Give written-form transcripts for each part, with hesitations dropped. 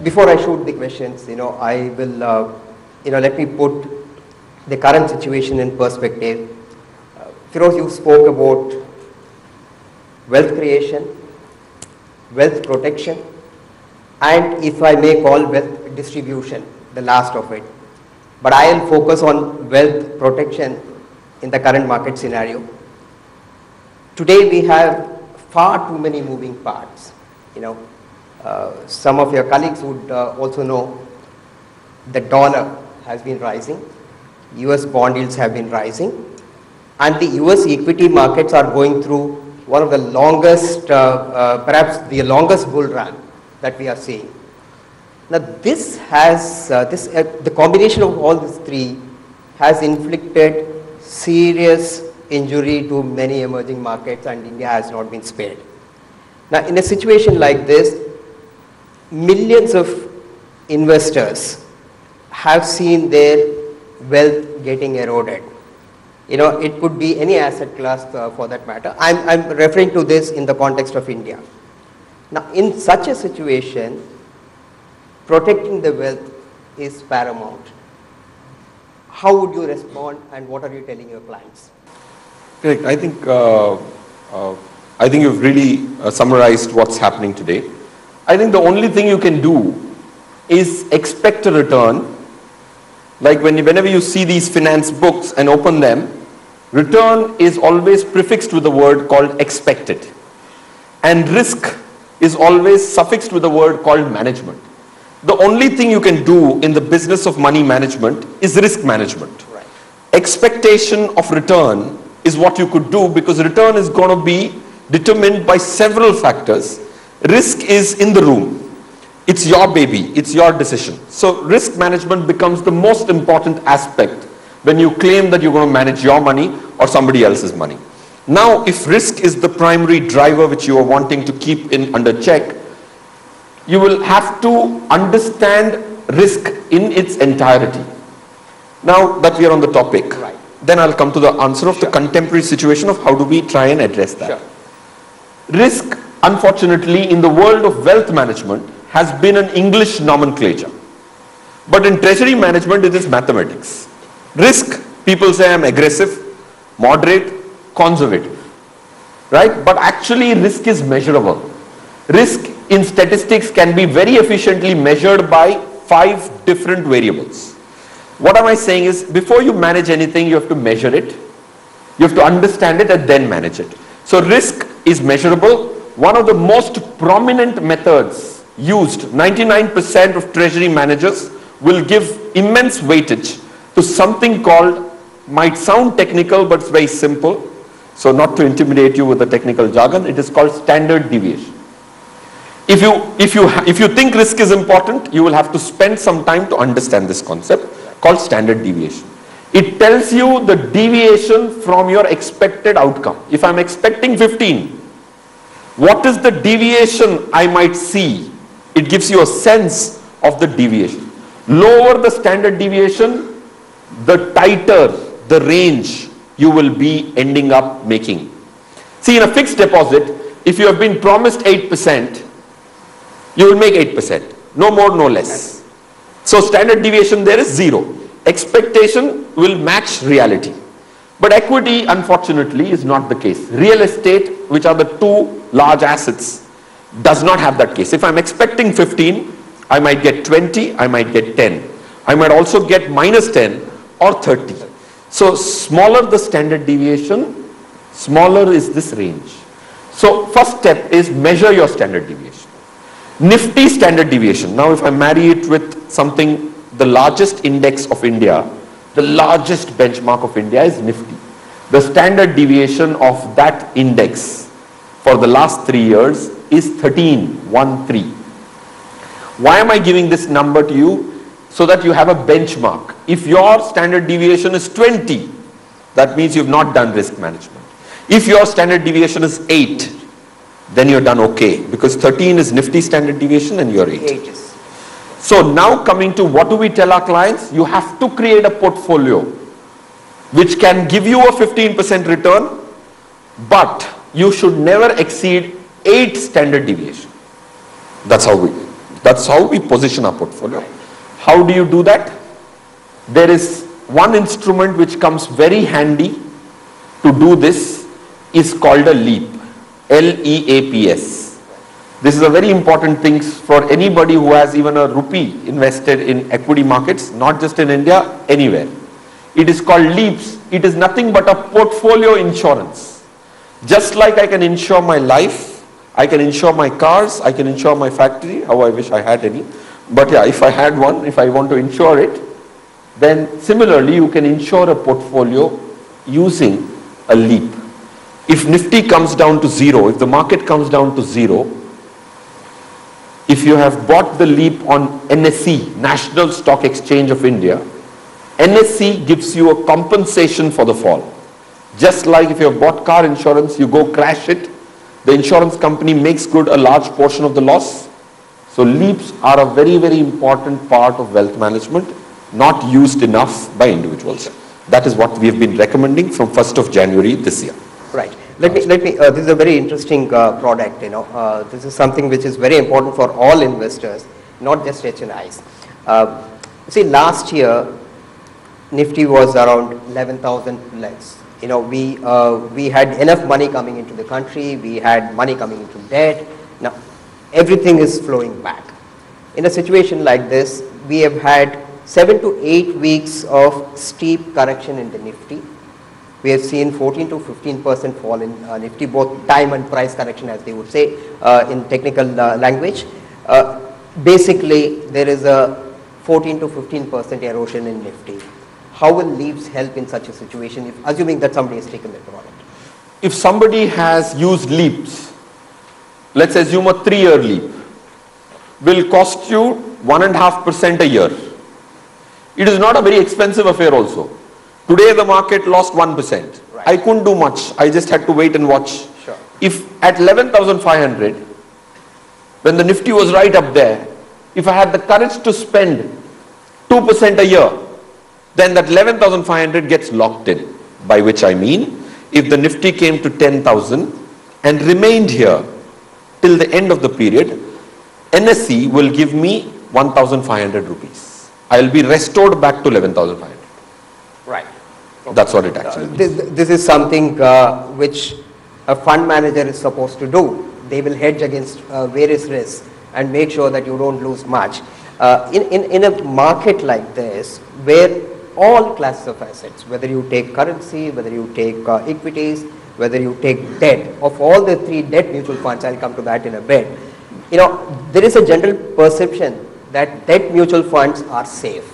before I shoot the questions, I will, let me put the current situation in perspective. Firoz, you spoke about wealth creation, wealth protection, and if I may call wealth distribution, the last of it. But I will focus on wealth protection in the current market scenario. Today we have far too many moving parts. Some of your colleagues would also know the dollar has been rising, US bond yields have been rising, and the US equity markets are going through one of the longest, perhaps the longest bull run that we are seeing. Now this has, the combination of all these three has inflicted serious injury to many emerging markets, and India has not been spared. Now in a situation like this, millions of investors have seen their wealth getting eroded. It could be any asset class for that matter. I'm referring to this in the context of India. Now in such a situation, protecting the wealth is paramount. How would you respond, and what are you telling your clients? Correct. I think you've really summarized what's happening today. I think the only thing you can do is expect a return. Like whenever you see these finance books and open them, return is always prefixed with a word called expected. And risk is always suffixed with a word called management. The only thing you can do in the business of money management is risk management. Right. Expectation of return is what you could do, because return is going to be determined by several factors. Risk is in the room. It's your baby. It's your decision. So risk management becomes the most important aspect when you claim that you're going to manage your money or somebody else's money. Now, if risk is the primary driver which you are wanting to keep under check, you will have to understand risk in its entirety. Now that we are on the topic, right, then I'll come to the answer of the contemporary situation of how do we try and address that. Risk, unfortunately, in the world of wealth management has been an English nomenclature. But in treasury management, it is mathematics. Risk, people say I'm aggressive, moderate, conservative, right? But actually risk is measurable. Risk in statistics can be very efficiently measured by 5 different variables. What am I saying is, before you manage anything, you have to measure it, you have to understand it, and then manage it. So risk is measurable. One of the most prominent methods used, 99% of treasury managers will give immense weightage to something called, might sound technical, but it's very simple. So not to intimidate you with the technical jargon, it is called standard deviation. If you think risk is important, you will have to spend some time to understand this concept called standard deviation. It tells you the deviation from your expected outcome. If I'm expecting 15, what is the deviation I might see? It gives you a sense of the deviation. Lower the standard deviation, the tighter the range you will be ending up making. See, in a fixed deposit, if you have been promised 8%, you will make 8%. No more, no less. So standard deviation there is 0. Expectation will match reality. But equity, unfortunately, is not the case. Real estate, which are the 2 large assets, does not have that case. If I'm expecting 15, I might get 20, I might get 10. I might also get minus 10 or 30. So smaller the standard deviation, smaller is this range. So first step is measure your standard deviation. Nifty standard deviation. Now if I marry it with something, the largest index of India, the largest benchmark of India is Nifty. The standard deviation of that index for the last 3 years is 13. Why am I giving this number to you? So that you have a benchmark. If your standard deviation is 20, that means you've not done risk management. If your standard deviation is 8, then you're done okay, because 13 is Nifty standard deviation and you're 8. So now coming to what do we tell our clients? You have to create a portfolio which can give you a 15% return, but you should never exceed 8 standard deviation. That's how That's how we position our portfolio. How do you do that? There is one instrument which comes very handy to do this, is called a LEAP. L-E-A-P-S. This is a very important thing for anybody who has even a rupee invested in equity markets, not just in India, anywhere. It is called LEAPs. It is nothing but a portfolio insurance. Just like I can insure my life, I can insure my cars, I can insure my factory, how I wish I had any. But yeah, if I had one, if I want to insure it, then similarly you can insure a portfolio using a LEAP. If Nifty comes down to zero, if the market comes down to zero, if you have bought the LEAP on NSE, National Stock Exchange of India, NSE gives you a compensation for the fall. Just like if you have bought car insurance, you go crash it, the insurance company makes good a large portion of the loss. So LEAPs are a very, very important part of wealth management, not used enough by individuals. That is what we have been recommending from 1st of January this year. Right. Let me, this is a very interesting product, this is something which is very important for all investors, not just HNIs. See, last year, Nifty was around 11,000 less. We had enough money coming into the country, we had money coming into debt. Now, everything is flowing back. In a situation like this, we have had 7 to 8 weeks of steep correction in the Nifty. We have seen 14 to 15% fall in Nifty, both time and price correction, as they would say in technical language. Basically, there is a 14 to 15% erosion in Nifty. How will LEAPs help in such a situation, if, assuming that somebody has taken the product? If somebody has used LEAPs, let's assume a 3-year LEAP, will cost you 1.5% a year. It is not a very expensive affair also. Today the market lost 1%. Right. I couldn't do much. I just had to wait and watch. Sure. If at 11,500, when the Nifty was right up there, if I had the courage to spend 2% a year, then that 11,500 gets locked in. By which I mean, if the Nifty came to 10,000 and remained here till the end of the period, NSE will give me 1,500 rupees. I will be restored back to 11,500. Right. Okay. That's what it actually means. This is something which a fund manager is supposed to do. They will hedge against various risks and make sure that you don't lose much. In a market like this, where all classes of assets, whether you take currency, whether you take equities, whether you take debt, of all the 3 debt mutual funds, I'll come to that in a bit, there is a general perception that debt mutual funds are safe.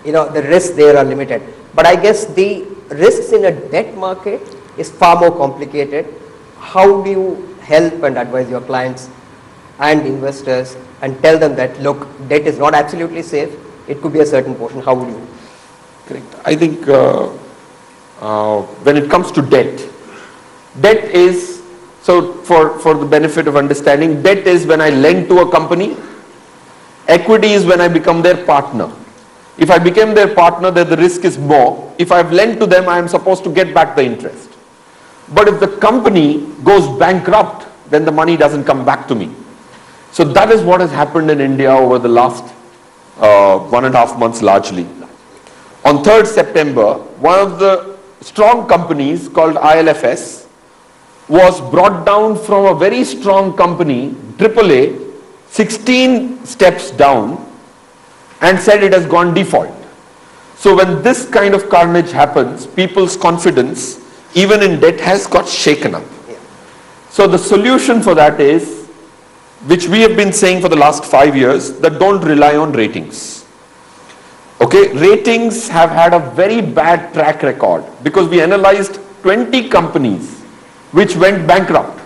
The risks there are limited. But I guess the risks in a debt market is far more complicated. How do you help and advise your clients and investors and tell them that, look, debt is not absolutely safe, it could be a certain portion? How would you? Correct. I think when it comes to debt is, so for the benefit of understanding, debt is when I lend to a company, equity is when I become their partner. If I became their partner, then the risk is more. If I've lent to them, I am supposed to get back the interest. But if the company goes bankrupt, then the money doesn't come back to me. So that is what has happened in India over the last 1.5 months largely. On 3rd September, one of the strong companies called ILFS was brought down from a very strong company, AAA, 16 steps down, and said it has gone default. So when this kind of carnage happens, people's confidence, even in debt, has got shaken up. Yeah. So the solution for that is, which we have been saying for the last 5 years, that don't rely on ratings. Okay, ratings have had a very bad track record because we analyzed 20 companies which went bankrupt,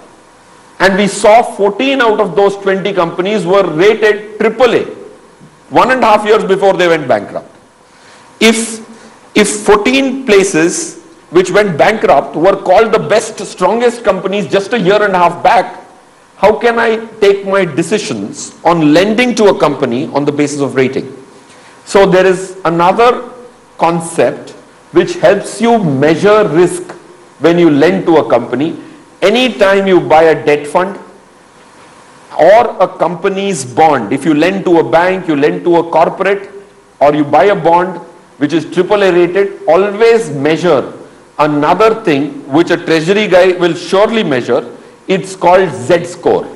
and we saw 14 out of those 20 companies were rated AAA 1.5 years before they went bankrupt. If 14 places which went bankrupt were called the best, strongest companies just a year and a half back, how can I take my decisions on lending to a company on the basis of rating? So there is another concept which helps you measure risk when you lend to a company. Anytime you buy a debt fund, or a company's bond. If you lend to a bank, you lend to a corporate, or you buy a bond which is AAA rated, always measure another thing which a treasury guy will surely measure. It's called Z score.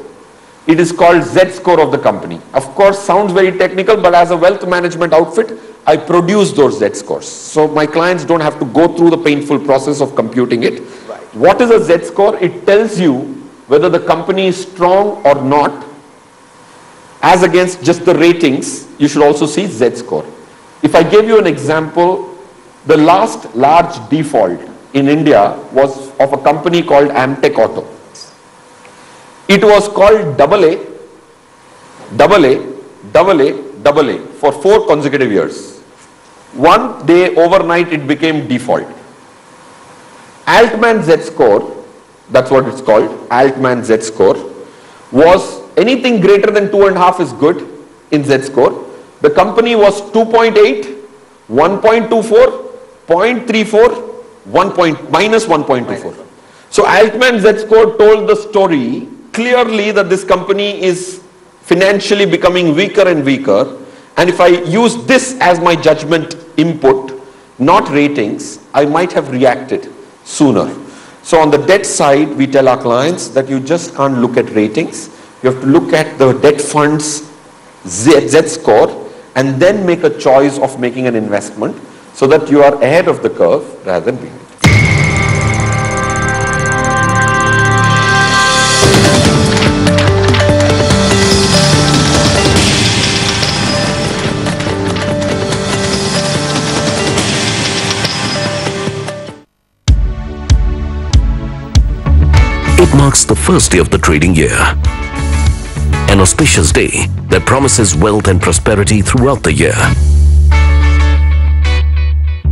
It is called Z score of the company. Of course, sounds very technical, but as a wealth management outfit, I produce those Z scores. So my clients don't have to go through the painful process of computing it. Right. What is a Z score? It tells you whether the company is strong or not. As against just the ratings, you should also see Z score. If I gave you an example, the last large default in India was of a company called Amtech Auto. It was called AA for 4 consecutive years. One day overnight it became default. Altman Z score, that's what it's called, Altman Z score, was anything greater than 2.5 is good in Z score. The company was 2.8, 1.24, 0.34, minus 1.24. So Altman Z score told the story clearly that this company is financially becoming weaker and weaker, and if I use this as my judgment input, not ratings, I might have reacted sooner. So on the debt side, we tell our clients that you just can't look at ratings. You have to look at the debt fund's Z score and then make a choice of making an investment so that you are ahead of the curve rather than behind. It marks the first day of the trading year. An auspicious day that promises wealth and prosperity throughout the year.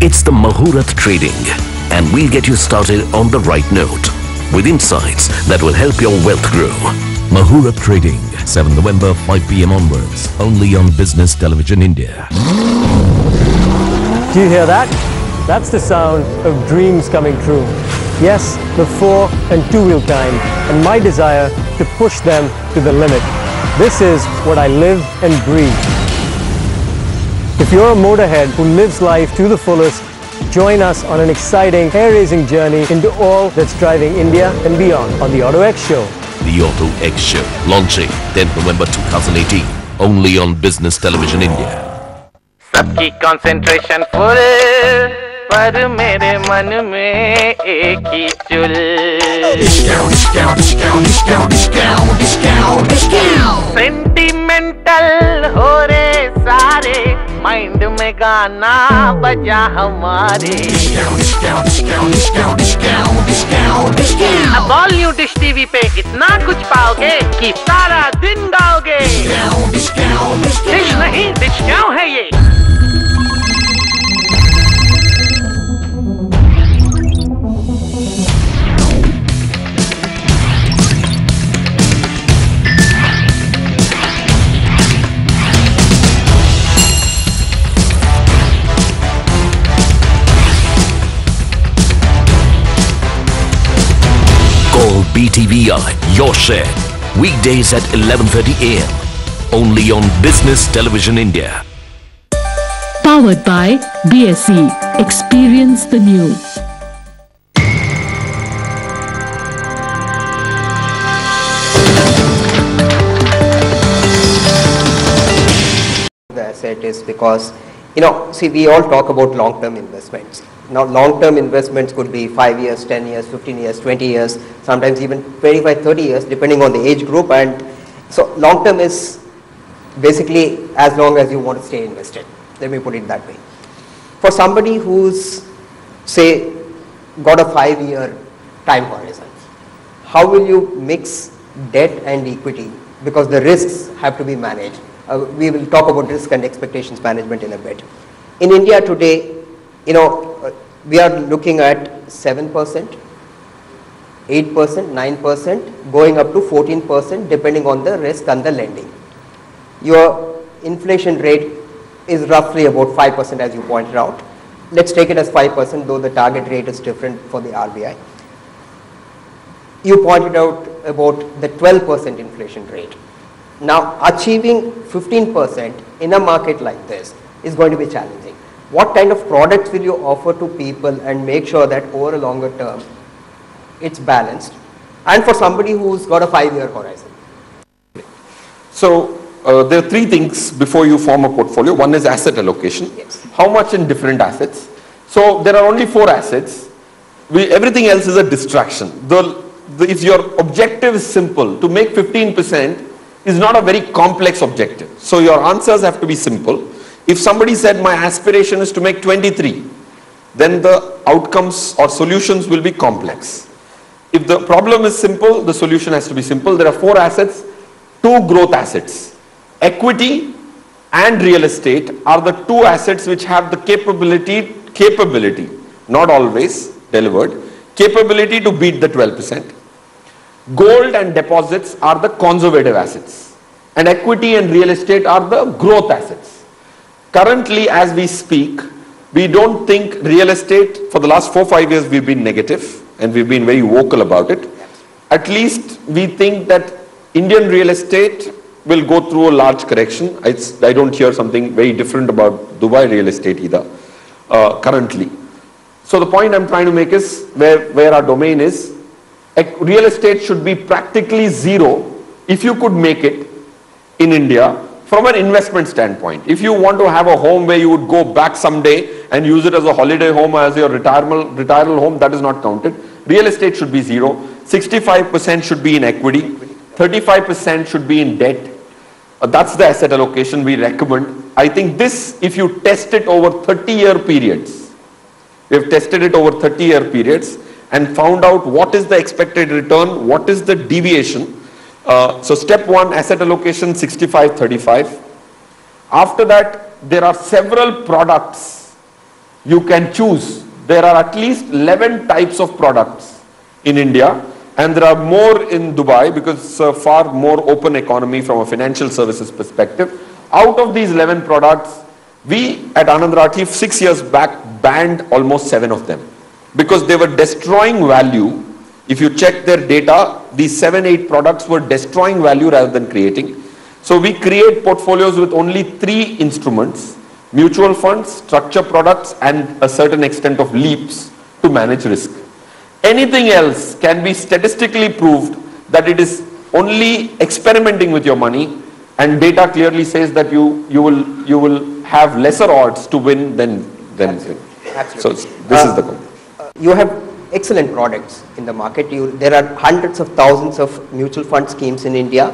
It's the Muhurat Trading, and we'll get you started on the right note with insights that will help your wealth grow. Muhurat Trading, 7 November, 5 p.m. onwards, only on Business Television India. Do you hear that? That's the sound of dreams coming true. Yes, the 4- and 2-wheel kind, and my desire to push them to the limit. This is what I live and breathe. If you're a motorhead who lives life to the fullest, join us on an exciting, hair-raising journey into all that's driving India and beyond on the Auto X Show. The Auto X Show, launching 10th November 2018, only on Business Television India. सबकी concentration full पर मेरे मन में एक ही चुल sentimental हो रे सारे माइंड में गाना बजा हमारे अब ऑल न्यू डिश टीवी पे इतना कुछ पाओगे कि सारा दिन गाओगे डिश नहीं डिश क्यों है ये Call BTVI, your share, weekdays at 11:30 a.m. only on Business Television India. Powered by BSE. Experience the new. The asset is because, see, we all talk about long-term investments. Now, long-term investments could be 5 years, 10 years, 15 years, 20 years, sometimes even 25, 30 years, depending on the age group. And so long-term is basically as long as you want to stay invested. Let me put it that way. For somebody who's, say, got a 5-year time horizon, how will you mix debt and equity? Because the risks have to be managed. We will talk about risk and expectations management in a bit. In India today, we are looking at 7%, 8%, 9%, going up to 14% depending on the risk and the lending. Your inflation rate is roughly about 5% as you pointed out. Let's take it as 5%, though the target rate is different for the RBI. You pointed out about the 12% inflation rate. Now, achieving 15% in a market like this is going to be challenging. What kind of products will you offer to people and make sure that over a longer term, it's balanced? And for somebody who's got a 5-year horizon. So, there are three things before you form a portfolio. One is asset allocation. Yes. How much in different assets? So, there are only 4 assets. Everything else is a distraction. If your objective is simple, to make 15% is not a very complex objective. So, your answers have to be simple. If somebody said my aspiration is to make 23, then the outcomes or solutions will be complex. If the problem is simple, the solution has to be simple. There are 4 assets, 2 growth assets. Equity and real estate are the 2 assets which have the capability, not always delivered, capability to beat the 12%. Gold and deposits are the conservative assets. And equity and real estate are the growth assets. Currently, as we speak, we don't think real estate, for the last 4-5 years we've been negative and we've been very vocal about it. At least we think that Indian real estate will go through a large correction. I don't hear something very different about Dubai real estate either, currently. So the point I'm trying to make is where our domain is, real estate should be practically zero if you could make it in India from an investment standpoint. If you want to have a home where you would go back someday and use it as a holiday home or as your retirement home, that is not counted. Real estate should be zero. 65% should be in equity. 35% should be in debt. That's the asset allocation we recommend. I think this, if you test it over 30-year periods, we have tested it over 30-year periods and found out what is the expected return, what is the deviation. So step 1, asset allocation 65-35. After that, there are several products you can choose. There are at least 11 types of products in India, and there are more in Dubai because it's a far more open economy from a financial services perspective. Out of these 11 products, we at Anand Rathi 6 years back banned almost 7 of them because they were destroying value. If you check their data, these 7-8 products were destroying value rather than creating. So we create portfolios with only 3 instruments: mutual funds, structure products, and a certain extent of leaps to manage risk. Anything else can be statistically proved that it is only experimenting with your money, and data clearly says that you will have lesser odds to win than Absolutely. win. Absolutely. So this is the goal. You have excellent products in the market. There are hundreds of thousands of mutual fund schemes in India,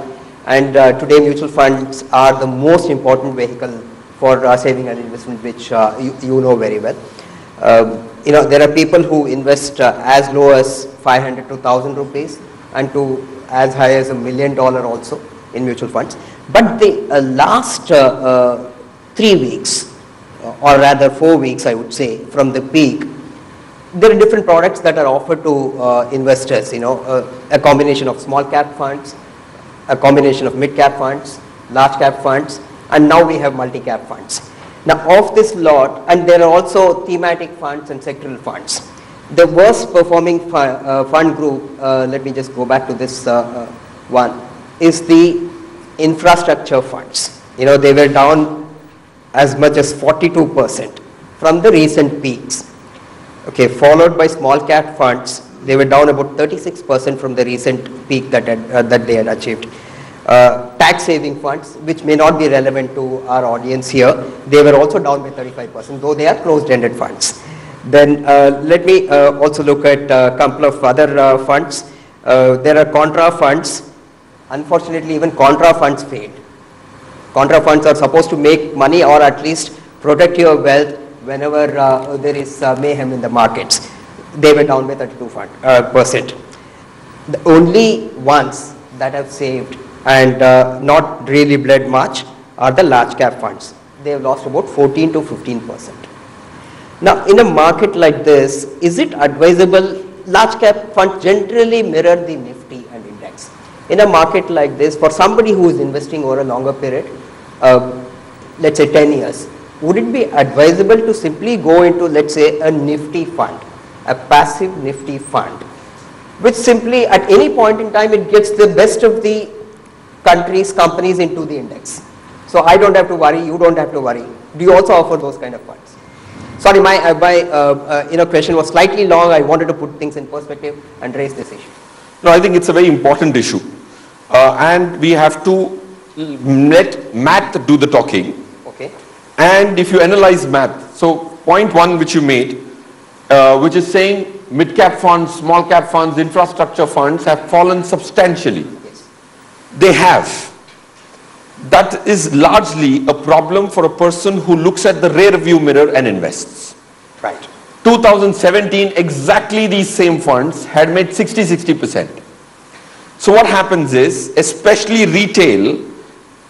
and today mutual funds are the most important vehicle for saving and investment, which you know very well. There are people who invest as low as 500 to 1,000 rupees and to as high as $1 million also in mutual funds. But the last 3 weeks, or rather 4 weeks, I would say, from the peak, there are different products that are offered to investors, a combination of small cap funds, a combination of mid cap funds, large cap funds, and now we have multi cap funds. Now of this lot, and there are also thematic funds and sectoral funds. The worst performing fund group, let me just go back to this one, is the infrastructure funds. They were down as much as 42% from the recent peaks. Okay, followed by small cap funds, they were down about 36% from the recent peak that they had achieved. Tax saving funds, which may not be relevant to our audience here, they were also down by 35%, though they are closed-ended funds. Then let me also look at a couple of other funds. There are contra funds. Unfortunately, even contra funds failed. Contra funds are supposed to make money or at least protect your wealth whenever there is mayhem in the markets. They were down by 32%. The only ones that have saved and not really bled much are the large cap funds. They have lost about 14 to 15%. Now in a market like this, is it advisable? Large cap funds generally mirror the Nifty and index. In a market like this, for somebody who is investing over a longer period, let's say 10 years, would it be advisable to simply go into, let's say, a Nifty fund, a passive Nifty fund, which simply at any point in time it gets the best of the countries, companies into the index. So I don't have to worry, you don't have to worry. Do you also offer those kind of funds? Sorry, my question was slightly long. I wanted to put things in perspective and raise this issue. No, I think it's a very important issue. And we have to let math do the talking. Okay. And if you analyze math, so point one which you made, which is saying mid-cap funds, small-cap funds, infrastructure funds have fallen substantially. Yes. They have. That is largely a problem for a person who looks at the rear view mirror and invests. Right. 2017, exactly these same funds had made 60%. So what happens is, especially retail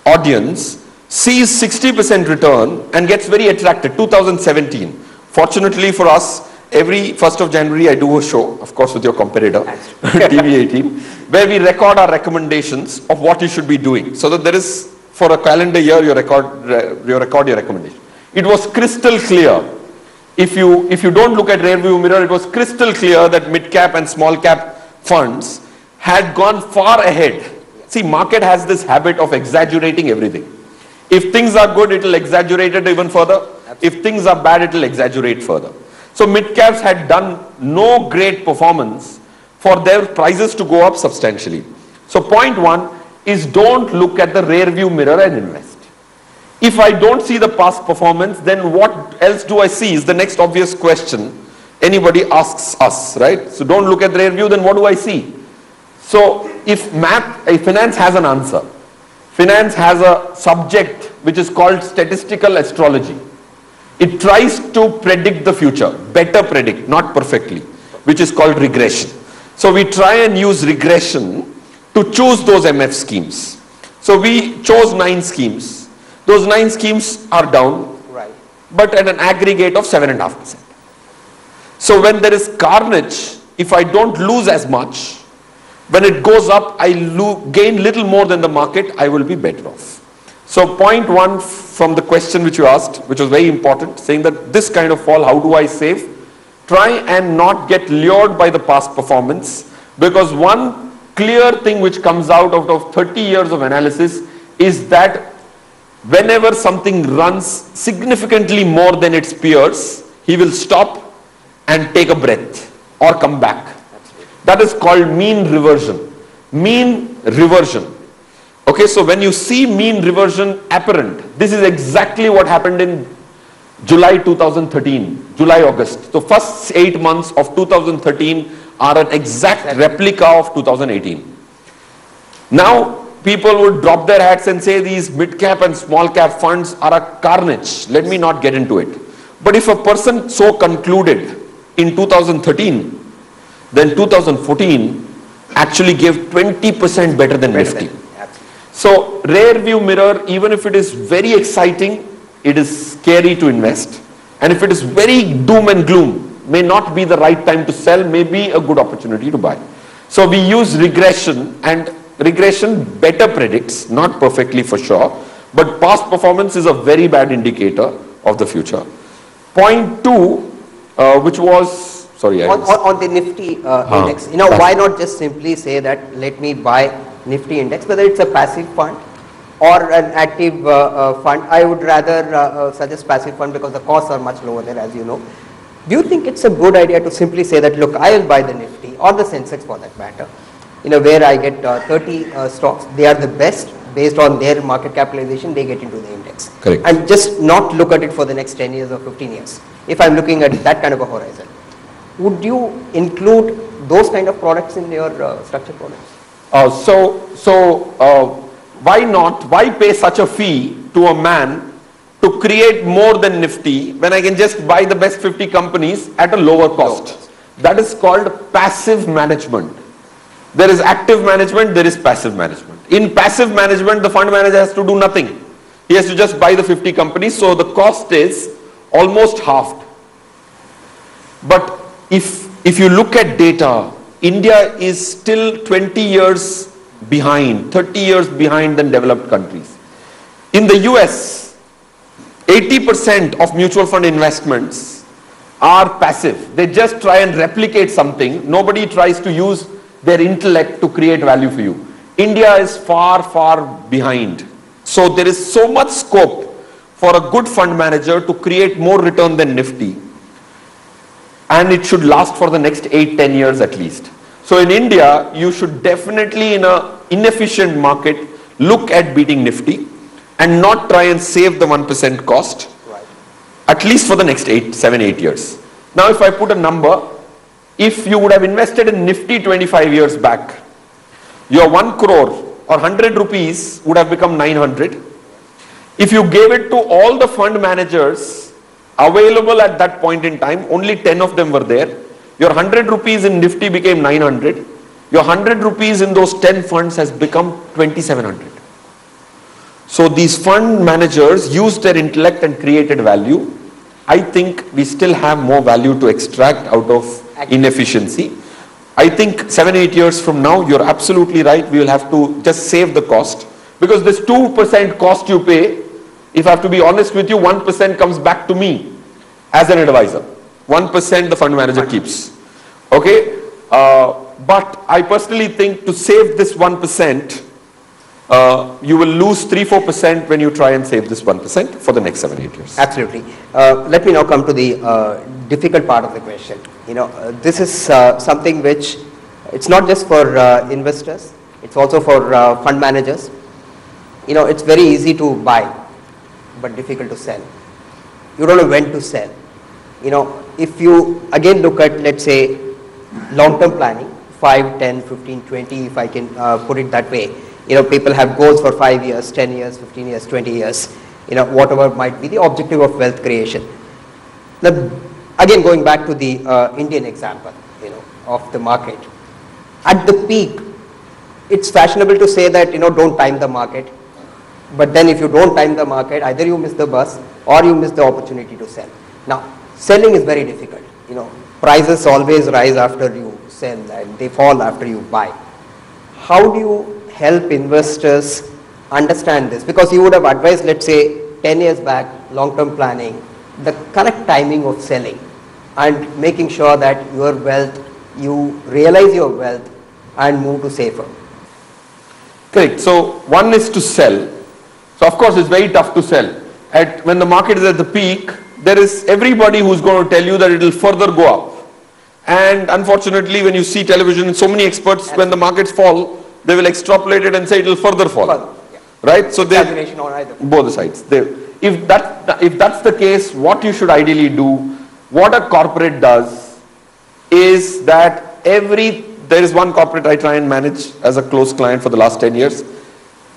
audience sees 60% return and gets very attracted. 2017. Fortunately for us, every 1st of January I do a show, of course with your competitor, BTVI team, where we record our recommendations of what you should be doing. So that there is, for a calendar year, you record your recommendation. It was crystal clear. If you don't look at rear view mirror, it was crystal clear that mid-cap and small-cap funds had gone far ahead. See, market has this habit of exaggerating everything. If things are good, it will exaggerate it even further. If things are bad, it will exaggerate further. So mid-caps had done no great performance for their prices to go up substantially. So point one is, don't look at the rear view mirror and invest. If I don't see the past performance, then what else do I see is the next obvious question anybody asks us, right? So don't look at the rear view, then what do I see? So if finance has an answer, finance has a subject which is called statistical astrology. It tries to predict the future, better predict, not perfectly, which is called regression. So we try and use regression to choose those MF schemes. So we chose 9 schemes. Those 9 schemes are down, right, but at an aggregate of 7.5%. So when there is carnage, if I don't lose as much, when it goes up, I gain little more than the market, I will be better off. So point one from the question which you asked, which was very important, saying that this kind of fall, how do I save? Try and not get lured by the past performance, because one clear thing which comes out of 30 years of analysis is that whenever something runs significantly more than its peers, he will stop and take a breath or come back. That is called mean reversion. Mean reversion. Okay, so when you see mean reversion apparent, this is exactly what happened in July 2013, July-August. So first 8 months of 2013 are an exact replica of 2018. Now people would drop their hats and say these mid-cap and small-cap funds are a carnage. Let me not get into it. But if a person so concluded in 2013, then 2014 actually gave 20% better than Nifty. So rear view mirror, even if it is very exciting, it is scary to invest. And if it is very doom and gloom, may not be the right time to sell, may be a good opportunity to buy. So we use regression, and regression better predicts, not perfectly for sure, but past performance is a very bad indicator of the future. Point two, which was, sorry. On the Nifty index, why not just simply say that let me buy Nifty index, whether it's a passive fund or an active fund. I would rather suggest passive fund because the costs are much lower there, as you know. Do you think it's a good idea to simply say that, look, I will buy the Nifty or the Sensex for that matter, where I get 30 stocks, they are the best based on their market capitalization, they get into the index. Correct. And just not look at it for the next 10 years or 15 years. If I'm looking at that kind of a horizon, would you include those kind of products in your structured products? Why not? Why pay such a fee to a man to create more than Nifty when I can just buy the best 50 companies at a lower cost? That is called passive management. There is active management, there is passive management. In passive management, the fund manager has to do nothing. He has to just buy the 50 companies, so the cost is almost halved. But if you look at data, India is still 20 years behind, 30 years behind than developed countries. In the US, 80% of mutual fund investments are passive. They just try and replicate something. Nobody tries to use their intellect to create value for you. India is far, far behind. So there is so much scope for a good fund manager to create more return than Nifty. And it should last for the next 8-10 years at least. So in India, you should definitely, in an inefficient market, look at beating Nifty and not try and save the 1% cost, at least for the next 7-8 years. Now if I put a number, if you would have invested in Nifty 25 years back, your 1 crore or 100 rupees would have become 900. If you gave it to all the fund managers available at that point in time, only 10 of them were there, your 100 rupees in Nifty became 900. Your 100 rupees in those 10 funds has become 2700. So these fund managers used their intellect and created value. I think we still have more value to extract out of inefficiency. I think 7-8 years from now, you're absolutely right. We will have to just save the cost, because this 2% cost you pay, if I have to be honest with you, 1% comes back to me as an advisor. 1% the fund manager keeps. Okay? But I personally think to save this 1%, you will lose 3-4% when you try and save this 1% for the next 7-8 years. Absolutely. Let me now come to the difficult part of the question. This is something which, it's not just for investors, it's also for fund managers. It's very easy to buy, but difficult to sell. You don't know when to sell. If you again look at, let's say, long-term planning, 5, 10, 15, 20, if I can put it that way. People have goals for 5 years, 10 years, 15 years, 20 years, whatever might be the objective of wealth creation. Now, again, going back to the Indian example, of the market. At the peak, it's fashionable to say that, don't time the market. But then if you don't time the market, either you miss the bus or you miss the opportunity to sell. Now, selling is very difficult. Prices always rise after you sell and they fall after you buy. How do you help investors understand this? Because you would have advised, let's say, 10 years back, long-term planning, the correct timing of selling and making sure that your wealth, you realize your wealth and move to safer. Correct. So one is to sell. So of course it's very tough to sell. When the market is at the peak, there is everybody who's going to tell you that it will further go up. And unfortunately, when you see television, so many experts, when the markets fall, they will extrapolate it and say it will further fall. Right? So they, both sides. If that's the case, what you should ideally do, what a corporate does, is that there is one corporate I try and manage as a close client for the last 10 years.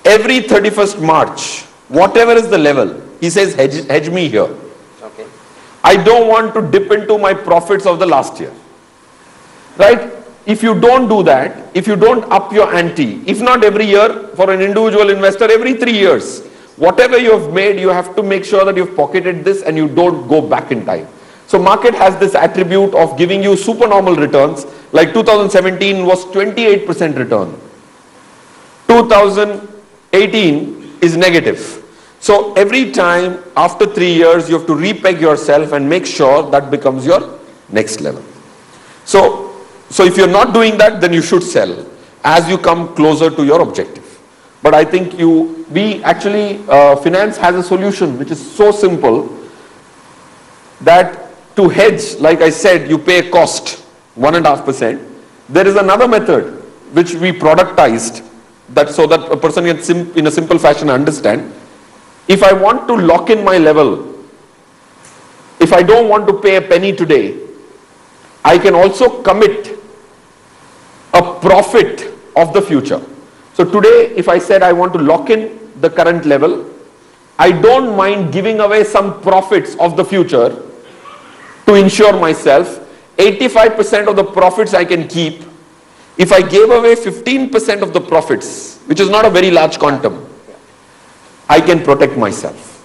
Every 31st March, whatever is the level, he says, hedge me here. Okay. I don't want to dip into my profits of the last year. Right? If you don't do that, if you don't up your ante, if not every year, for an individual investor, every 3 years, whatever you have made, you have to make sure that you've pocketed this and you don't go back in time. So market has this attribute of giving you supernormal returns, like 2017 was 28% return. 2018 is negative. So every time after 3 years, you have to repeg yourself and make sure that becomes your next level. So if you're not doing that, then you should sell as you come closer to your objective. But I think finance has a solution which is so simple that to hedge, like I said, you pay a cost, 1.5%. There is another method which we productized so that a person can in a simple fashion understand. If I want to lock in my level, if I don't want to pay a penny today, I can also commit a profit of the future. So today, if I said I want to lock in the current level, I don't mind giving away some profits of the future to insure myself. 85% of the profits I can keep. If I gave away 15% of the profits, which is not a very large quantum, I can protect myself.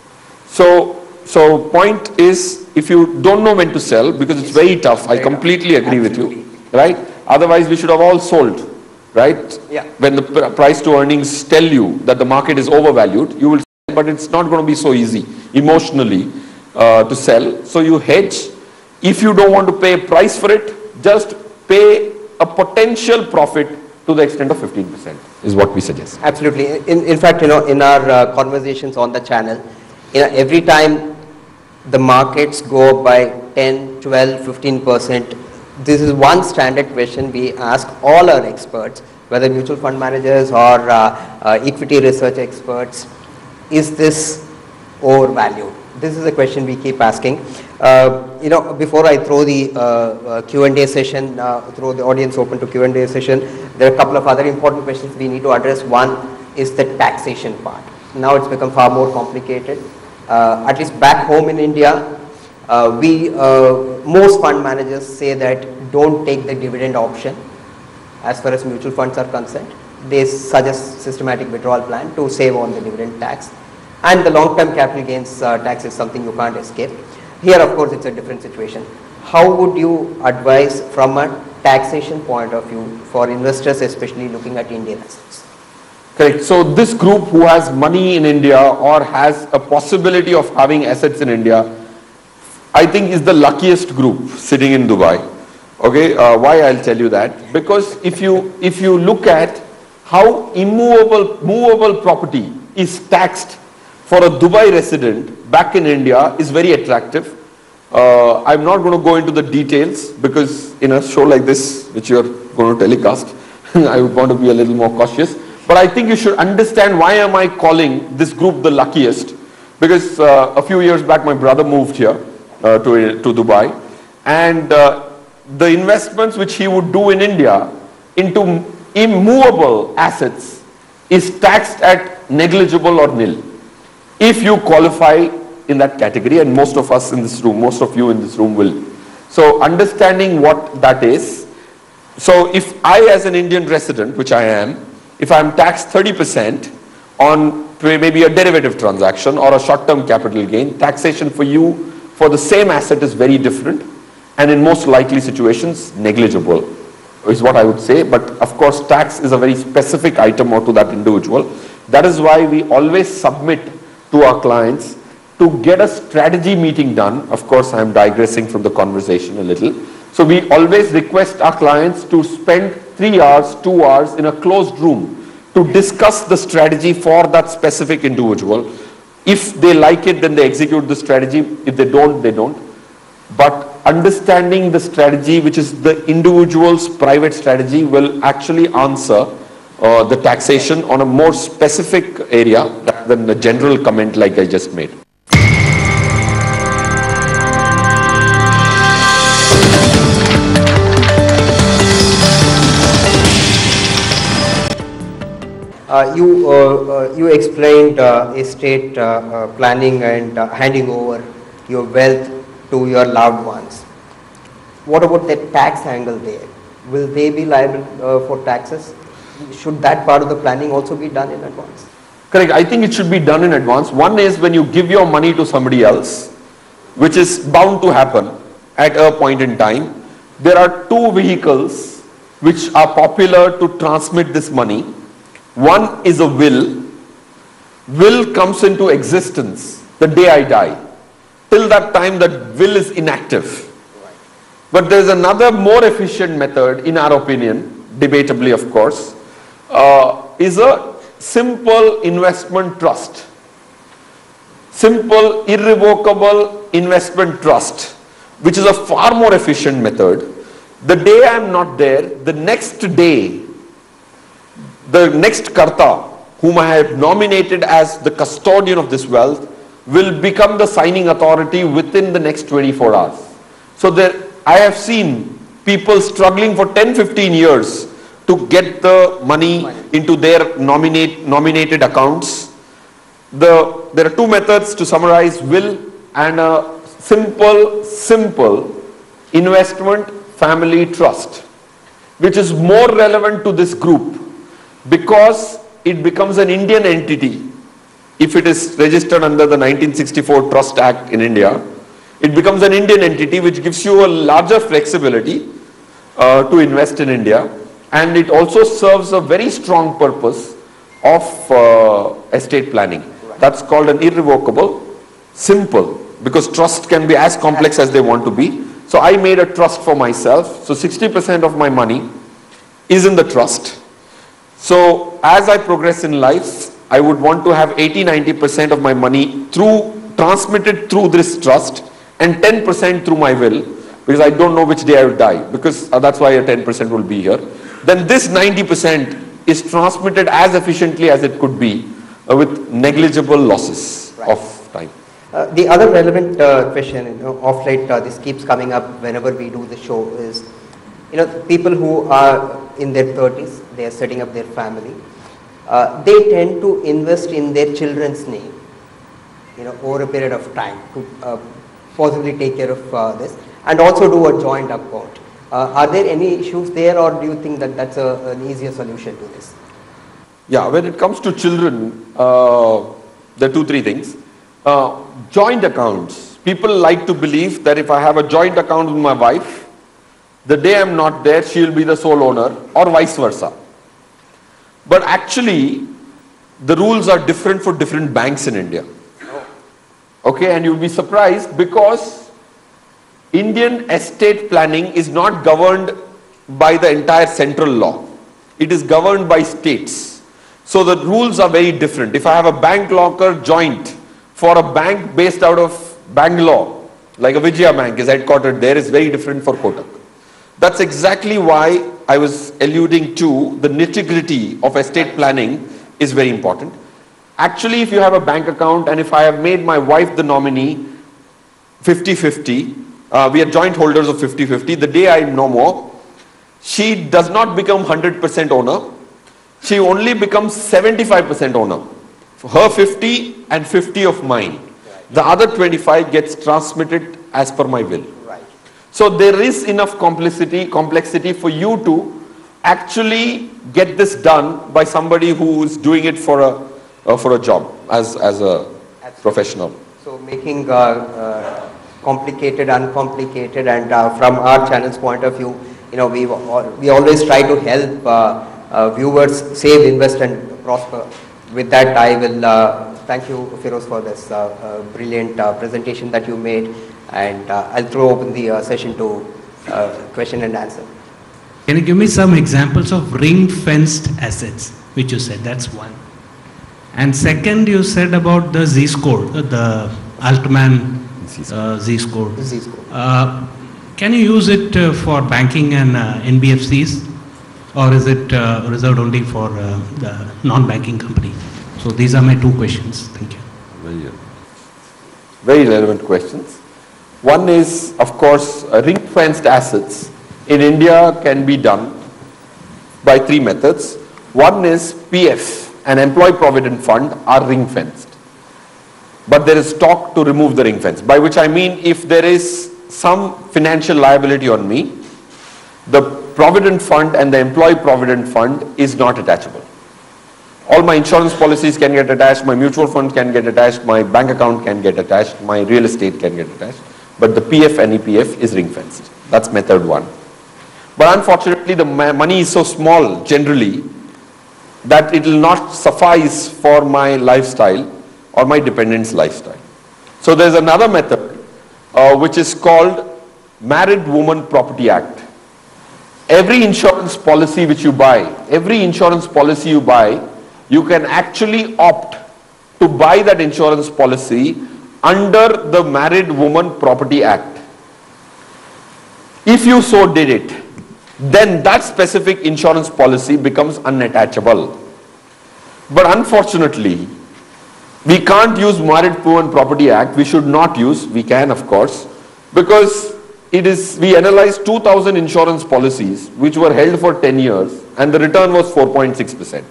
So point is, if you don't know when to sell, because it's very tough, I completely agree with you, right? Otherwise, we should have all sold, right? Yeah. When the price to earnings tell you that the market is overvalued, you will sell, but it's not going to be so easy emotionally to sell. So you hedge. If you don't want to pay a price for it, just pay a potential profit to the extent of 15%. is what we suggest. Absolutely. In fact, in our conversations on the channel, every time the markets go up by 10, 12, 15%, this is one standard question we ask all our experts, whether mutual fund managers or equity research experts. Is this overvalued? This is a question we keep asking. Before I throw the Q&A session, throw the audience open to Q&A session, there are a couple of other important questions we need to address. One is the taxation part. Now it's become far more complicated. At least back home in India, most fund managers say that don't take the dividend option as far as mutual funds are concerned. They suggest systematic withdrawal plan to save on the dividend tax. And the long-term capital gains tax is something you can't escape. Here, of course, it's a different situation. How would you advise from a taxation point of view for investors, especially looking at Indian assets? Correct. So this group who has money in India or has a possibility of having assets in India, I think is the luckiest group sitting in Dubai. Okay, why I'll tell you that? Because if you look at how movable property is taxed for a Dubai resident back in India is very attractive. I'm not going to go into the details because in a show like this, which you're going to telecast, I would want to be a little more cautious. But I think you should understand why am I calling this group the luckiest. Because a few years back, my brother moved here to Dubai. And the investments which he would do in India into immovable assets is taxed at negligible or nil. If you qualify in that category, and most of us in this room, most of you in this room will. So understanding what that is. So if I as an Indian resident, which I am, if I am taxed 30% on maybe a derivative transaction or a short-term capital gain, taxation for you for the same asset is very different and in most likely situations negligible is what I would say. But of course tax is a very specific item or to that individual. That is why we always submit to our clients to get a strategy meeting done. Of course, I am digressing from the conversation a little. So we always request our clients to spend 3 hours, 2 hours in a closed room to discuss the strategy for that specific individual. If they like it, then they execute the strategy. If they don't, they don't. But understanding the strategy, which is the individual's private strategy, will actually answer the taxation on a more specific area rather than the general comment like I just made. You explained estate planning and handing over your wealth to your loved ones. What about the tax angle there? Will they be liable for taxes? Should that part of the planning also be done in advance? Correct. I think it should be done in advance. One is when you give your money to somebody else, which is bound to happen at a point in time. There are two vehicles which are popular to transmit this money. One is a will. Will comes into existence the day I die. Till that time that will is inactive. But there is another more efficient method in our opinion, debatably of course, is a simple investment trust. Simple irrevocable investment trust, which is a far more efficient method. The day I am not there, the next day, the next karta, whom I have nominated as the custodian of this wealth, will become the signing authority within the next 24 hours. So there, I have seen people struggling for 10-15 years to get the money into their nominated accounts. There are two methods to summarize: will and a simple investment family trust, which is more relevant to this group because it becomes an Indian entity. If it is registered under the 1964 Trust Act in India, it becomes an Indian entity which gives you a larger flexibility to invest in India, and it also serves a very strong purpose of estate planning. That's called an irrevocable, simple, because trust can be as complex as they want to be. So I made a trust for myself. So 60% of my money is in the trust. So as I progress in life, I would want to have 80-90% of my money transmitted through this trust and 10% through my will, because I don't know which day I will die, because that's why a 10% will be here. Then this 90% is transmitted as efficiently as it could be with negligible losses of time. The other relevant question, of late this keeps coming up whenever we do the show, is people who are in their 30s, they are setting up their family. They tend to invest in their children's name, over a period of time to possibly take care of this, and also do a joint account. Are there any issues there, or do you think that that's an easier solution to this? Yeah, when it comes to children, there are 2-3 things. Joint accounts. People like to believe that if I have a joint account with my wife, the day I'm not there, she will be the sole owner, or vice versa. But actually, the rules are different for different banks in India. Okay, and you'll be surprised because Indian estate planning is not governed by the entire central law. It is governed by states. So the rules are very different. If I have a bank locker joint for a bank based out of Bangalore, like a Vijaya Bank is headquartered there, is very different for Kotak. That's exactly why I was alluding to the nitty-gritty of estate planning is very important. Actually, if you have a bank account and if I have made my wife the nominee 50-50, we are joint holders of 50-50, the day I am no more, she does not become 100% owner. She only becomes 75% owner. Her 50 and 50 of mine. The other 25 gets transmitted as per my will. Right. So there is enough complexity for you to actually get this done by somebody who is doing it for a job as a professional. So making complicated uncomplicated, and from our channel's point of view, we always try to help viewers save, invest and prosper. With that, I will thank you, Feroz, for this brilliant presentation that you made, and I'll throw open the session to question and answer. Can you give me some examples of ring-fenced assets, which you said? That's one. And second, you said about the Z-score, the Altman Z-score. Can you use it for banking and NBFCs, or is it reserved only for the non-banking company? So these are my two questions. Thank you. Very relevant questions. One is, of course, ring-fenced assets in India can be done by 3 methods. One is PF, an employee provident fund, are ring-fenced. But there is talk to remove the ring fence, by which I mean if there is some financial liability on me, the provident fund and the employee provident fund is not attachable. All my insurance policies can get attached, my mutual fund can get attached, my bank account can get attached, my real estate can get attached, but the PF and EPF is ring fenced. That's method 1. But unfortunately, the money is so small generally that it will not suffice for my lifestyle or my dependent's lifestyle. So there's another method which is called Married Woman Property Act. Every insurance policy which you buy, you can actually opt to buy that insurance policy under the Married Woman Property Act. If you so did it, then that specific insurance policy becomes unattachable. But unfortunately, we can't use Married Woman Property Act. We should not use. We can, of course, because we analyzed 2,000 insurance policies which were held for 10 years and the return was 4.6%.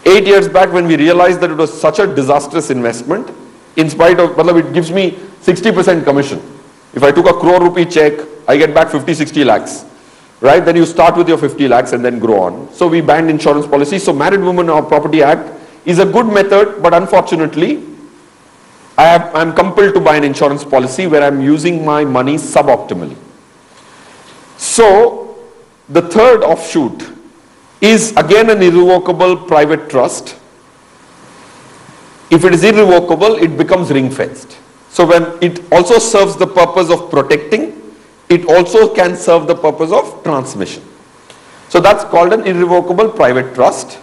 8 years back, when we realized that it was such a disastrous investment, in spite of, it gives me 60% commission. If I took a crore rupee check, I get back 50-60 lakhs. Right? Then you start with your 50 lakhs and then grow on. So we banned insurance policies. So Married Women Property Act is a good method, but unfortunately, I'm compelled to buy an insurance policy where I'm using my money suboptimally. So the third offshoot is again an irrevocable private trust. If it is irrevocable, it becomes ring-fenced. So when it also serves the purpose of protecting, it also can serve the purpose of transmission. So that's called an irrevocable private trust.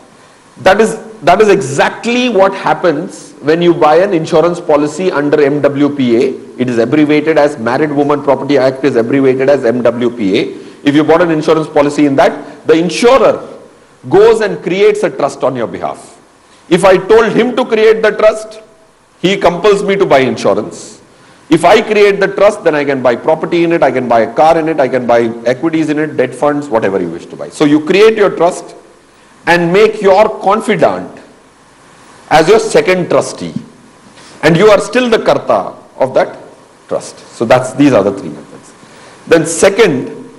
That is exactly what happens when you buy an insurance policy under MWPA. It is abbreviated as Married Women Property Act, is abbreviated as MWPA. If you bought an insurance policy in that, the insurer goes and creates a trust on your behalf. If I told him to create the trust, he compels me to buy insurance. If I create the trust, then I can buy property in it, I can buy a car in it, I can buy equities in it, debt funds, whatever you wish to buy. So you create your trust and make your confidant as your second trustee. And you are still the karta of that trust. So these are the three methods. Then second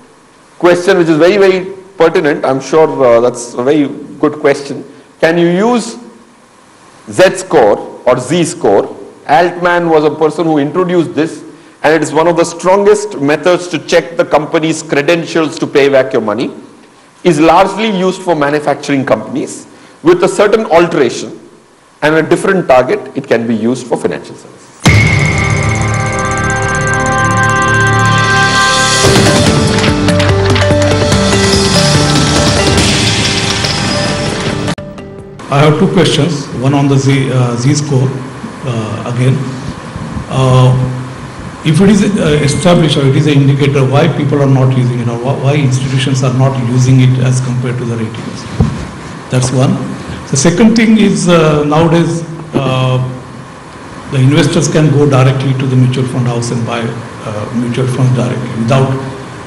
question, which is very, very pertinent, I'm sure that's a very good question. Can you use Z-score or Z-score? Altman was a person who introduced this, and it is one of the strongest methods to check the company's credentials to pay back your money. Is largely used for manufacturing companies. With a certain alteration and a different target, it can be used for financial services. I have two questions, one on the Z-score again. If it is established or it is an indicator, why people are not using it, or why institutions are not using it as compared to the ratings? That's one. The second thing is nowadays the investors can go directly to the mutual fund house and buy mutual funds directly without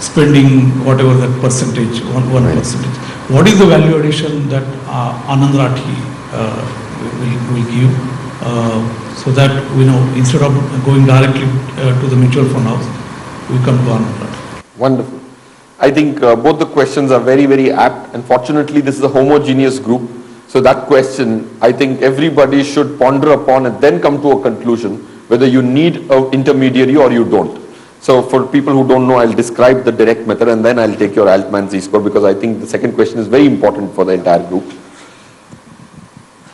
spending whatever that percentage, one percentage. What is the value addition that Anand Rathi will give so that instead of going directly to the mutual fund house, we come to Anand Rathi? Wonderful. I think both the questions are very, very apt, and fortunately this is a homogeneous group. So that question, I think everybody should ponder upon and then come to a conclusion whether you need an intermediary or you don't. So for people who don't know, I'll describe the direct method and then I'll take your Altman Z-score, because I think the second question is very important for the entire group.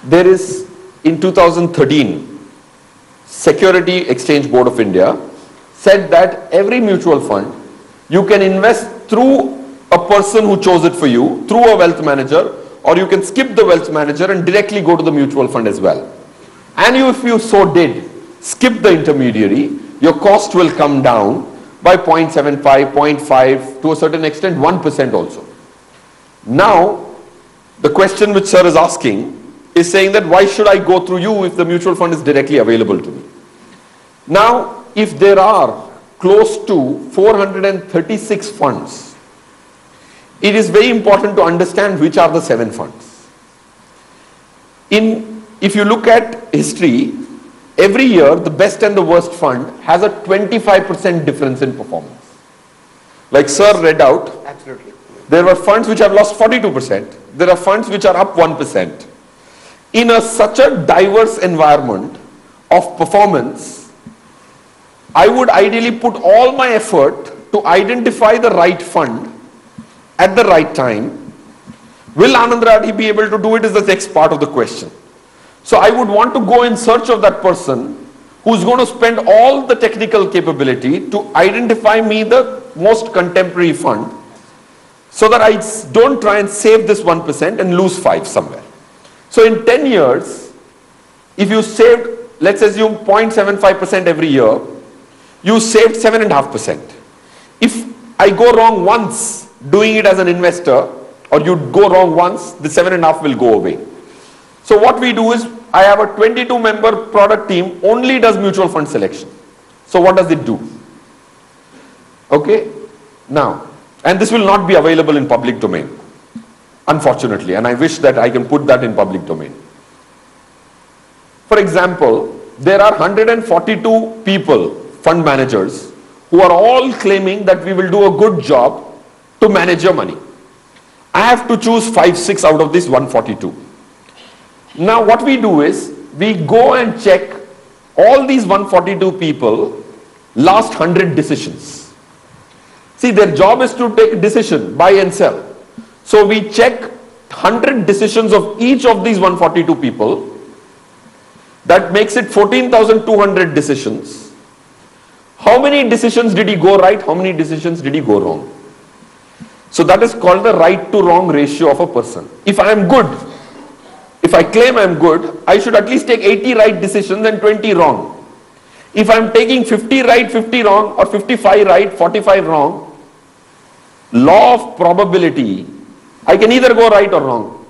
There is, in 2013, Security Exchange Board of India said that every mutual fund, you can invest through a person who chose it for you, through a wealth manager, or you can skip the wealth manager and directly go to the mutual fund as well. And if you so did, skip the intermediary, your cost will come down by 0.75, 0.5, to a certain extent 1% also. Now, the question which sir is asking is saying that why should I go through you if the mutual fund is directly available to me? Now, if there are close to 436 funds, it is very important to understand which are the 7 funds. If you look at history, every year the best and the worst fund has a 25% difference in performance. Like sir read out, Absolutely. there were funds which have lost 42%. There are funds which are up 1%. In such a diverse environment of performance, I would ideally put all my effort to identify the right fund at the right time. Will Anand Rathi be able to do it is the next part of the question. So I would want to go in search of that person who's going to spend all the technical capability to identify me the most contemporary fund, so that I don't try and save this 1% and lose 5 somewhere. So in 10 years, if you saved, let's assume 0.75% every year, you saved 7.5%. If I go wrong once doing it as an investor, or you go wrong once, the 7.5 will go away. So what we do is, I have a 22-member product team, only does mutual fund selection. So what does it do? Okay, now, and this will not be available in public domain, unfortunately, and I wish that I can put that in public domain. For example, there are 142 people, fund managers, who are all claiming that we will do a good job to manage your money. I have to choose 5, 6 out of these 142. Now what we do is, we go and check all these 142 people last 100 decisions. See, their job is to take a decision, buy and sell. So we check 100 decisions of each of these 142 people. That makes it 14,200 decisions. How many decisions did he go right? How many decisions did he go wrong? So So that is called the right to wrong ratio of a person. If I am good, if I claim I am good, I should at least take 80 right decisions and 20 wrong. If I am taking 50 right, 50 wrong, or 55 right, 45 wrong, law of probability, I can either go right or wrong.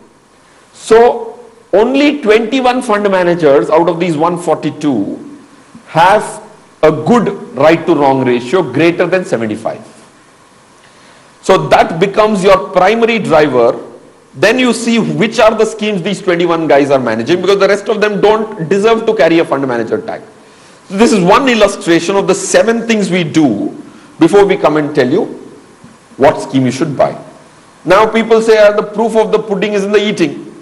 So only 21 fund managers out of these 142 have a good right to wrong ratio greater than 75. So that becomes your primary driver. Then you see which are the schemes these 21 guys are managing, because the rest of them don't deserve to carry a fund manager tag. So this is one illustration of the 7 things we do before we come and tell you what scheme you should buy. Now people say the proof of the pudding is in the eating.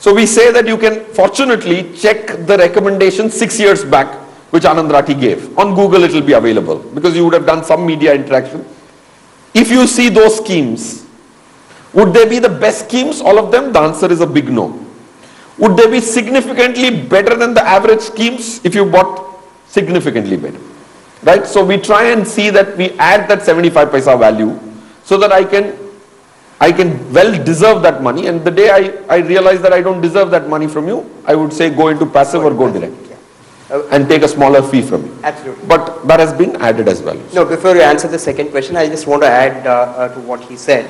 So we say that you can fortunately check the recommendation 6 years back which Anand Rathi gave. On Google it will be available because you would have done some media interaction. If you see those schemes, would they be the best schemes, all of them? The answer is a big no. Would they be significantly better than the average schemes? If you bought significantly better, right? So we try and see that we add that 75 paisa value so that I can well deserve that money, and the day I realize that I don't deserve that money from you, I would say go into passive or go direct and take a smaller fee from you. Absolutely. But that has been added as well. No, before you answer the second question, I just want to add to what he said.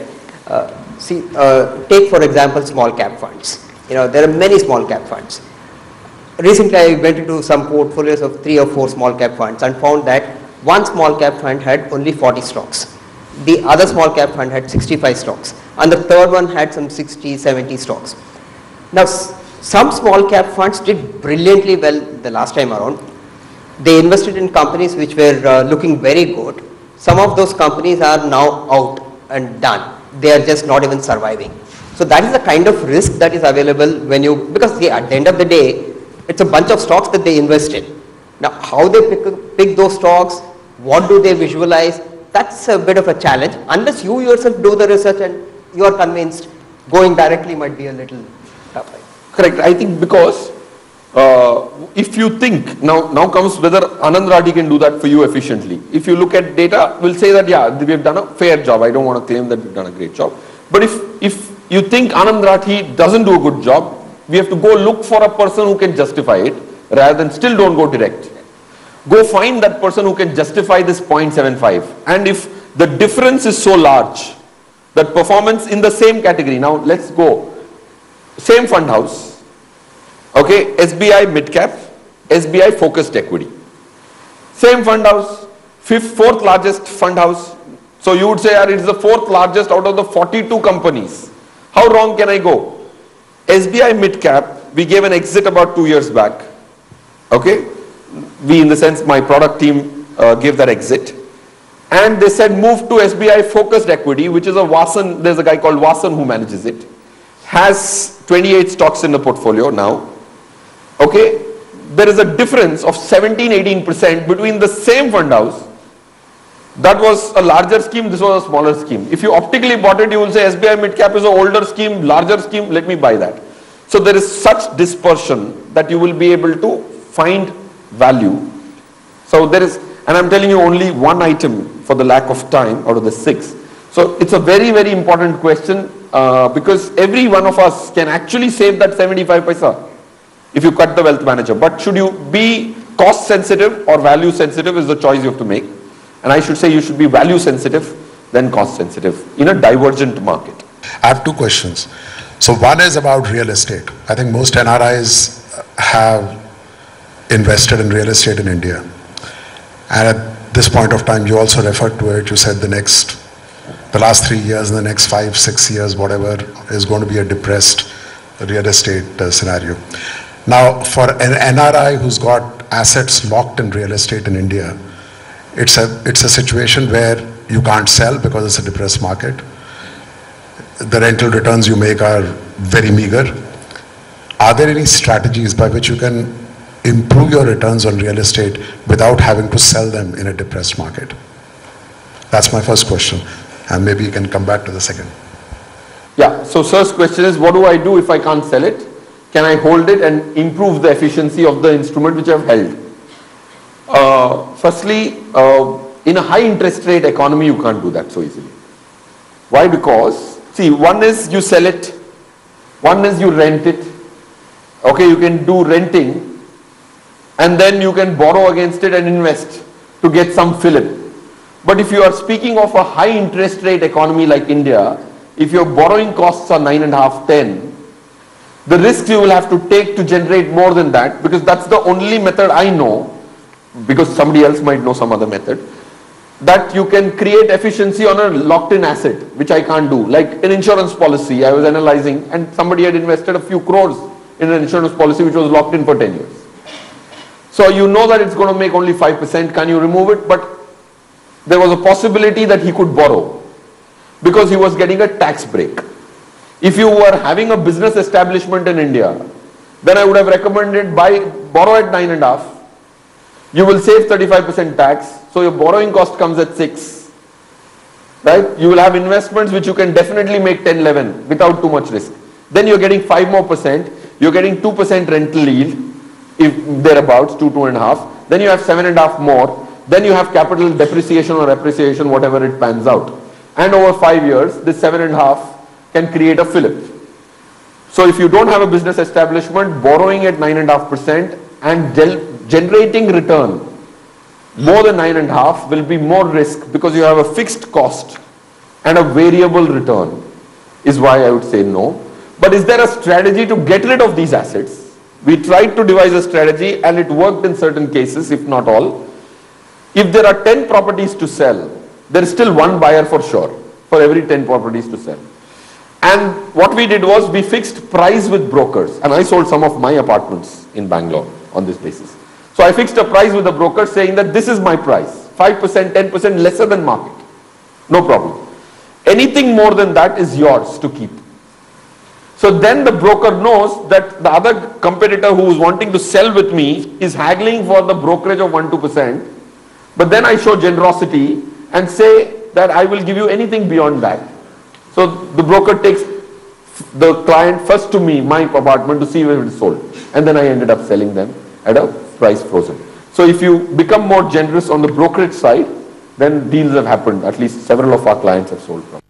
Take for example small cap funds. There are many small cap funds. Recently I went into some portfolios of 3 or 4 small cap funds and found that one small cap fund had only 40 stocks. The other small cap fund had 65 stocks, and the third one had some 60, 70 stocks. Now some small cap funds did brilliantly well the last time around. They invested in companies which were looking very good. Some of those companies are now out and done. They are just not even surviving. So that is the kind of risk that is available when you, because at the end of the day, it's a bunch of stocks that they invest in. Now how they pick those stocks, what do they visualize, that's a bit of a challenge. Unless you yourself do the research and you are convinced, going directly might be a little tough. Correct. I think because if you think, now comes whether Anand Rathi can do that for you efficiently. If you look at data, we'll say that yeah, we have done a fair job. I don't want to claim that we've done a great job. But if you think Anand Rathi doesn't do a good job, we have to go look for a person who can justify it, rather than still don't go direct. Go find that person who can justify this 0.75. And if the difference is so large, that performance in the same category, now let's go, same fund house, okay, SBI mid cap, SBI focused equity. Same fund house, 4th largest fund house. So you would say it is the 4th largest out of the 42 companies. How wrong can I go? SBI mid cap, we gave an exit about 2 years back. Okay, we in the sense my product team gave that exit, and they said move to SBI focused equity, which is a Vasan. There's a guy called Vasan who manages it. Has 28 stocks in the portfolio now. Okay, there is a difference of 17-18% between the same fund house. That was a larger scheme, this was a smaller scheme. If you optically bought it, you will say SBI mid cap is an older scheme, larger scheme, let me buy that. So there is such dispersion that you will be able to find value. So there is, and I'm telling you only one item for the lack of time out of the 6. So it's a very, very important question because every one of us can actually save that 75 paisa if you cut the wealth manager. But should you be cost sensitive or value sensitive is the choice you have to make. And I should say you should be value sensitive than cost sensitive in a divergent market. I have 2 questions. So one is about real estate. I think most NRIs have invested in real estate in India. And at this point of time, you also referred to it. You said the last 3 years, in the next 5-6 years, whatever, is going to be a depressed real estate scenario. Now, for an NRI who's got assets locked in real estate in India, it's a situation where you can't sell because it's a depressed market. The rental returns you make are very meager. Are there any strategies by which you can improve your returns on real estate without having to sell them in a depressed market? That's my first question, and maybe you can come back to the second. Yeah, so sir's question is, what do I do if I can't sell it? Can I hold it and improve the efficiency of the instrument which I've held? Firstly, in a high interest rate economy, you can't do that so easily. Why? Because, see, one is you sell it, one is you rent it. Okay, you can do renting and then you can borrow against it and invest to get some fillip. But if you are speaking of a high interest rate economy like India, if your borrowing costs are 9.5, 10, the risks you will have to take to generate more than that, because that's the only method I know, because somebody else might know some other method, that you can create efficiency on a locked in asset, which I can't do. Like an insurance policy, I was analyzing and somebody had invested a few crores in an insurance policy which was locked in for 10 years. So you know that it's going to make only 5%, can you remove it? But there was a possibility that he could borrow because he was getting a tax break. If you were having a business establishment in India, then I would have recommended borrow at 9.5. You will save 35% tax, so your borrowing cost comes at 6. Right? You will have investments which you can definitely make 10, 11 without too much risk. Then you're getting 5 more percent, you're getting 2% rental yield, if thereabouts, 2.5. Then you have 7.5 more. Then you have capital depreciation or appreciation, whatever it pans out. And over 5 years, this 7.5 can create a fillip. So if you don't have a business establishment, borrowing at 9.5% and generating return more than 9.5 will be more risk, because you have a fixed cost and a variable return, is why I would say no. But is there a strategy to get rid of these assets? We tried to devise a strategy and it worked in certain cases, if not all. If there are 10 properties to sell, there is still one buyer for sure, for every 10 properties to sell. And what we did was we fixed price with brokers, and I sold some of my apartments in Bangalore on this basis. So I fixed a price with the broker saying that this is my price, 5%, 10% lesser than market, no problem. Anything more than that is yours to keep. So then the broker knows that the other competitor who is wanting to sell with me is haggling for the brokerage of 1-2%, but then I show generosity and say that I will give you anything beyond that. So the broker takes the client first to me, my apartment, to see where it is sold, and then I ended up selling them at a price frozen. So if you become more generous on the brokerage side, then deals have happened. At least several of our clients have sold from.